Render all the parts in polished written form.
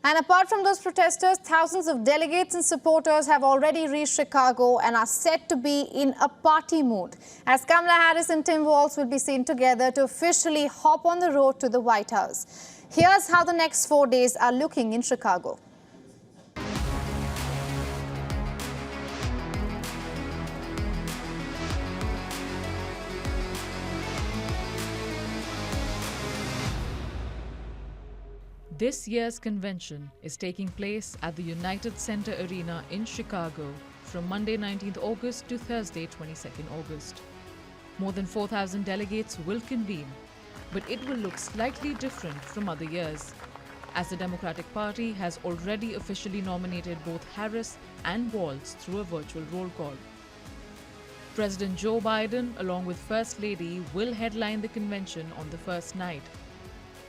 And apart from those protesters, thousands of delegates and supporters have already reached Chicago and are set to be in a party mood, as Kamala Harris and Tim Walz will be seen together to officially hop on the road to the White House. Here's how the next 4 days are looking in Chicago. This year's convention is taking place at the United Center Arena in Chicago from Monday 19th August to Thursday 22nd August. More than 4,000 delegates will convene, but it will look slightly different from other years, as the Democratic Party has already officially nominated both Harris and Walz through a virtual roll call. President Joe Biden, along with First Lady, will headline the convention on the first night.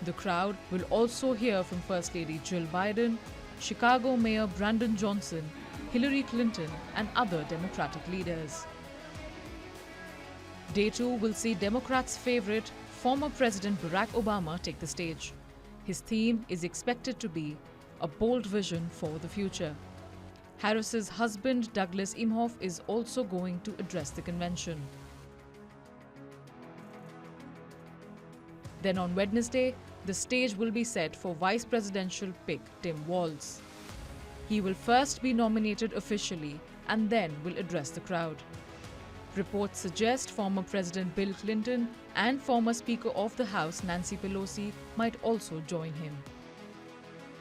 The crowd will also hear from First Lady Jill Biden, Chicago Mayor Brandon Johnson, Hillary Clinton, and other Democratic leaders. Day 2 will see Democrats' favorite, former President Barack Obama, take the stage. His theme is expected to be a bold vision for the future. Harris's husband, Douglas Emhoff, is also going to address the convention. Then on Wednesday, the stage will be set for vice presidential pick Tim Walz. He will first be nominated officially and then will address the crowd. Reports suggest former President Bill Clinton and former Speaker of the House Nancy Pelosi might also join him.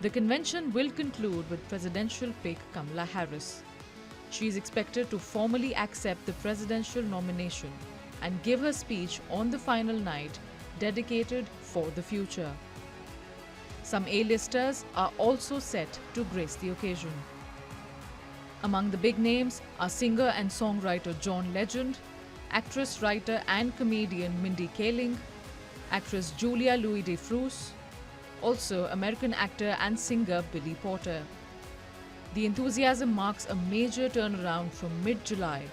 The convention will conclude with presidential pick Kamala Harris. She is expected to formally accept the presidential nomination and give her speech on the final night dedicated for the future. Some A-listers are also set to grace the occasion. Among the big names are singer and songwriter John Legend, actress, writer and comedian Mindy Kaling, actress Julia Louis-Dreyfus, also American actor and singer Billy Porter. The enthusiasm marks a major turnaround from mid-July,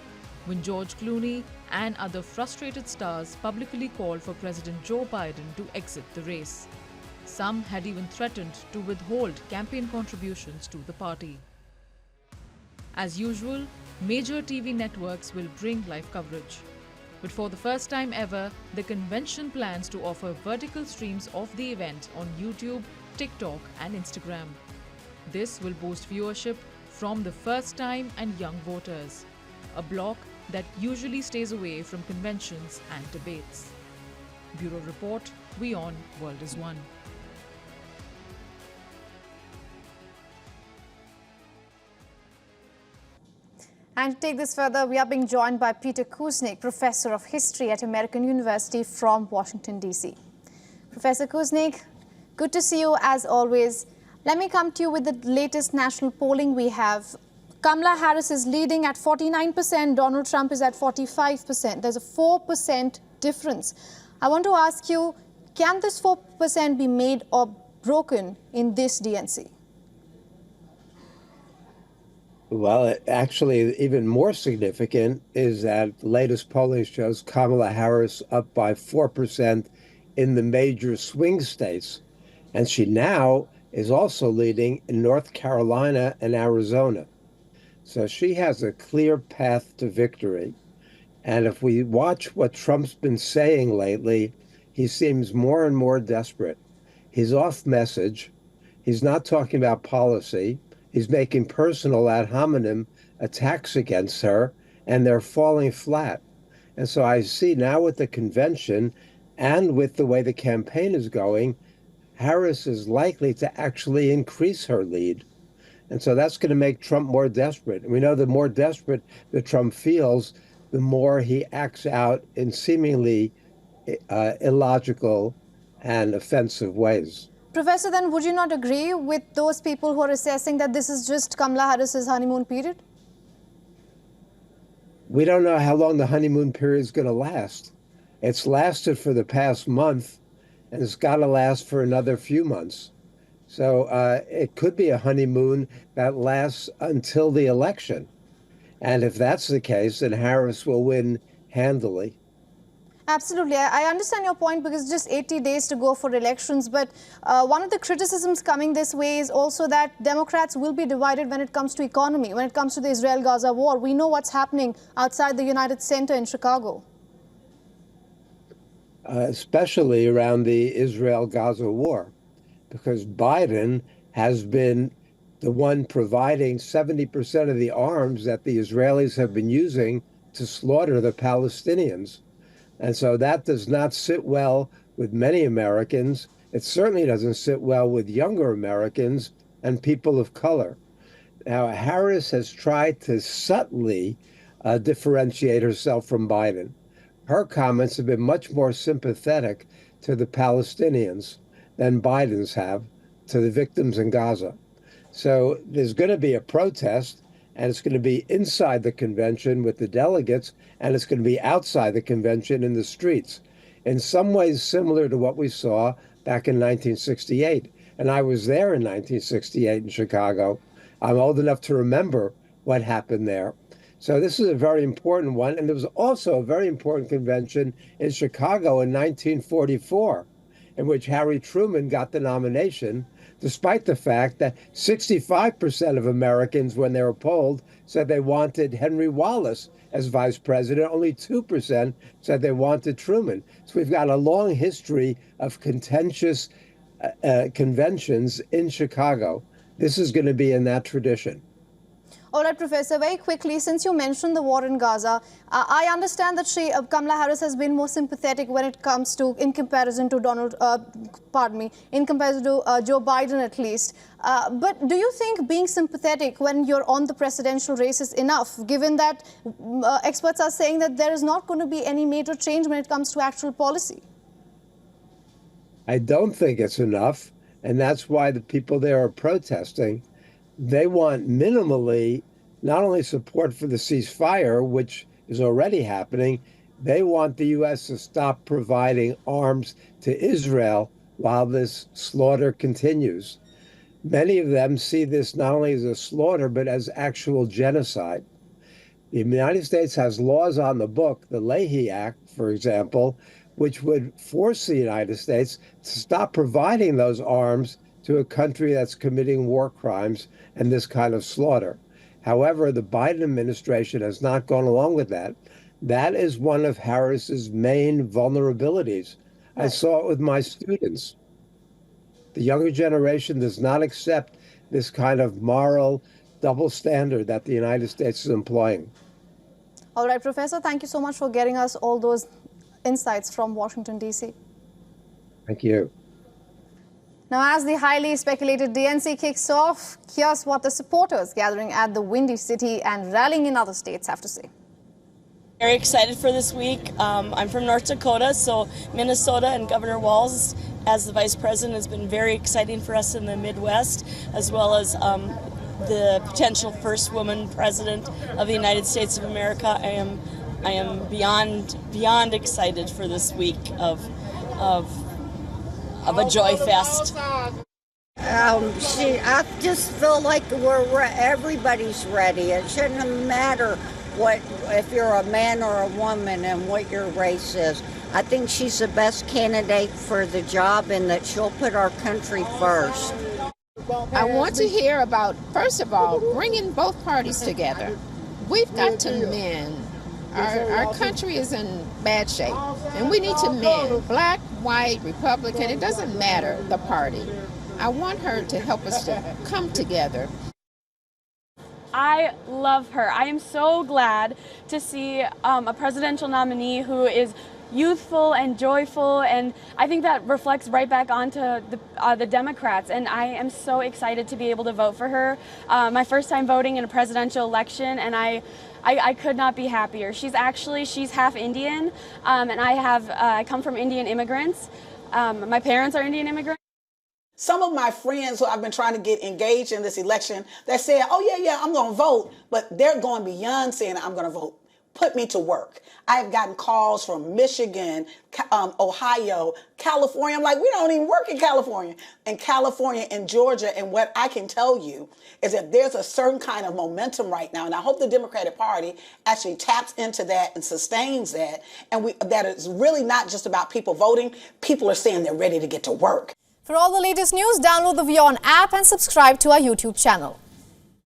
when George Clooney and other frustrated stars publicly called for President Joe Biden to exit the race. Some had even threatened to withhold campaign contributions to the party. As usual, major TV networks will bring live coverage. But for the first time ever, the convention plans to offer vertical streams of the event on YouTube, TikTok, and Instagram. This will boost viewership from the first time and young voters, a bloc that usually stays away from conventions and debates. Bureau Report, WION World is One. And to take this further, we are being joined by Peter Kuznick, Professor of History at American University from Washington, D.C. Professor Kuznick, good to see you as always. Let me come to you with the latest national polling we have. Kamala Harris is leading at 49%, Donald Trump is at 45%. There's a 4% difference. I want to ask you, can this 4% be made or broken in this DNC? Well, actually, even more significant is that the latest polling shows Kamala Harris up by 4% in the major swing states. And she now is also leading in North Carolina and Arizona. So she has a clear path to victory. And if we watch what Trump's been saying lately, he seems more and more desperate. He's off message. He's not talking about policy. He's making personal ad hominem attacks against her, and they're falling flat. And so I see now with the convention and with the way the campaign is going, Harris is likely to actually increase her lead. And so that's going to make Trump more desperate. And we know the more desperate that Trump feels, the more he acts out in seemingly illogical and offensive ways. Professor, then would you not agree with those people who are assessing that this is just Kamala Harris's honeymoon period? We don't know how long the honeymoon period is going to last. It's lasted for the past month, and it's got to last for another few months. So it could be a honeymoon that lasts until the election. And if that's the case, then Harris will win handily. Absolutely. I understand your point because it's just 80 days to go for elections. But one of the criticisms coming this way is also that Democrats will be divided when it comes to economy, when it comes to the Israel-Gaza war. We know what's happening outside the United Center in Chicago. Especially around the Israel-Gaza war, because Biden has been the one providing 70% of the arms that the Israelis have been using to slaughter the Palestinians. And so that does not sit well with many Americans. It certainly doesn't sit well with younger Americans and people of color. Now, Harris has tried to subtly differentiate herself from Biden. Her comments have been much more sympathetic to the Palestinians than Biden's have to the victims in Gaza. So there's going to be a protest, and it's going to be inside the convention with the delegates, and it's going to be outside the convention in the streets, in some ways similar to what we saw back in 1968. And I was there in 1968 in Chicago. I'm old enough to remember what happened there. So this is a very important one. And there was also a very important convention in Chicago in 1944, in which Harry Truman got the nomination, despite the fact that 65% of Americans, when they were polled, said they wanted Henry Wallace as vice president. Only 2% said they wanted Truman. So we've got a long history of contentious conventions in Chicago. This is going to be in that tradition. All right, Professor, very quickly, since you mentioned the war in Gaza, I understand that Kamala Harris has been more sympathetic when it comes to, in comparison to in comparison to Joe Biden at least. But do you think being sympathetic when you're on the presidential race is enough, given that experts are saying that there is not going to be any major change when it comes to actual policy? I don't think it's enough, and that's why the people there are protesting. They want minimally not only support for the ceasefire, which is already happening, they want the U.S. to stop providing arms to Israel while this slaughter continues. Many of them see this not only as a slaughter, but as actual genocide. The United States has laws on the book, the Leahy Act, for example, which would force the United States to stop providing those arms to a country that's committing war crimes and this kind of slaughter. However, the Biden administration has not gone along with that. That is one of Harris's main vulnerabilities. Right. I saw it with my students. The younger generation does not accept this kind of moral double standard that the United States is employing. All right, Professor, thank you so much for getting us all those insights from Washington, D.C. Thank you. Now, as the highly speculated DNC kicks off, here's what the supporters gathering at the Windy City and rallying in other states have to say. Very excited for this week. I'm from North Dakota, so Minnesota and Governor Walz as the vice president has been very exciting for us in the Midwest, as well as the potential first woman president of the United States of America. I am beyond excited for this week of a joy fest. I just feel like everybody's ready. It shouldn't matter if you're a man or a woman and what your race is. I think she's the best candidate for the job and that she'll put our country first. I want to hear about, first of all, bringing both parties together. We've got to mend. Our country is in bad shape, and we need to mend. Black, white, Republican, it doesn't matter the party. I want her to help us to come together. I love her. I am so glad to see a presidential nominee who is youthful and joyful, and I think that reflects right back onto the Democrats, and I am so excited to be able to vote for her. My first time voting in a presidential election, and I could not be happier. She's half Indian, and I come from Indian immigrants. My parents are Indian immigrants. Some of my friends who I've been trying to get engaged in this election, they said, oh yeah, I'm going to vote, but they're going beyond saying I'm going to vote. put me to work. I have gotten calls from Michigan, Ohio, California. I'm like, we don't even work in California. And California and Georgia. And what I can tell you is that there's a certain kind of momentum right now. And I hope the Democratic Party actually taps into that and sustains that. And that it's really not just about people voting. People are saying they're ready to get to work. For all the latest news, download the WION app and subscribe to our YouTube channel.